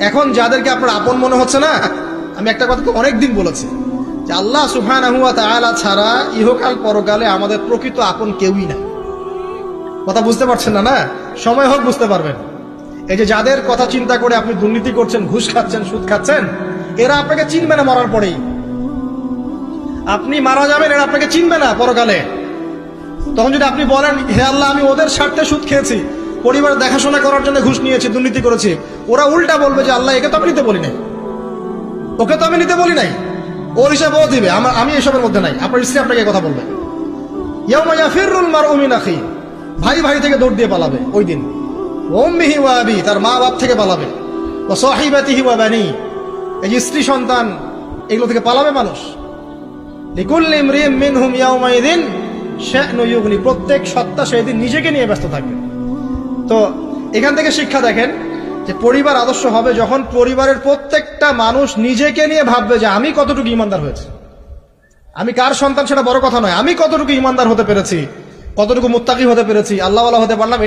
এখন যাদেরকে আপনার আপন মনে হচ্ছে না, আমি একটা কথা তো অনেকদিন বলেছি যে আল্লাহ সুবহানাহু ওয়া তাআলা ছাড়া ইহকাল পরকালে আমাদের প্রকৃত আপন কেউই না। কথা বুঝতে পারছেন না? সময় হোক বুঝতে পারবেন। এই যে যাদের কথা চিন্তা করে আপনি দুর্নীতি করছেন, ঘুষ খাচ্ছেন, সুদ খাচ্ছেন, এরা আপনাকে চিনবে না মরার পরেই। আপনি মারা যাবেন, এরা আপনাকে চিনবে না পরকালে। তখন যদি আপনি বলেন, হে আল্লাহ, আমি ওদের স্বার্থে সুদ খেয়েছি, পরিবার দেখাশোনা করার জন্য ঘুষ নিয়েছি, দুর্নীতি করেছি, ওরা উল্টা বলবে যে আল্লাহ, একে তো আপনি নিতে বলি নাই, ওকে তো আমি নিতে বলি নাই, ওর হিসাব ও দিবে, আমি এসবের মধ্যে নাই। আপনার স্ত্রী আপনাকে কথা বলবে, ইয়াউমা ইয়াফিরুল মারউ মিন আখিহি, ভাই ভাই থেকে দৌড় দিয়ে পালাবে ওই দিন। ওয়া উম্মিহি ওয়া আবি, তার মা বাপ থেকে পালাবে। ওয়া সাহিবাতিহি ওয়া বানি, এই যে স্ত্রী সন্তান, এগুলো থেকে পালাবে মানুষ। লিকুল্লি ইমরিইন মিনহুম ইয়াউমাইযিন শা'নু ইউগনি, প্রত্যেক সত্তা সেদিন নিজেকে নিয়ে ব্যস্ত থাকবে। তো এখান থেকে শিক্ষা দেখেন যে পরিবার আদর্শ হবে যখন পরিবারের প্রত্যেকটা মানুষ নিজেকে নিয়ে ভাববে যে আমি কতটুকু ইমানদার হয়েছে। আমি কার সন্তান সেটা বড় কথা নয়, আমি কতটুকু ইমানদার হতে পেরেছি, কতটুকু মুত্তাকি হতে পেরেছি, আল্লাহওয়ালা হতে পারলাম।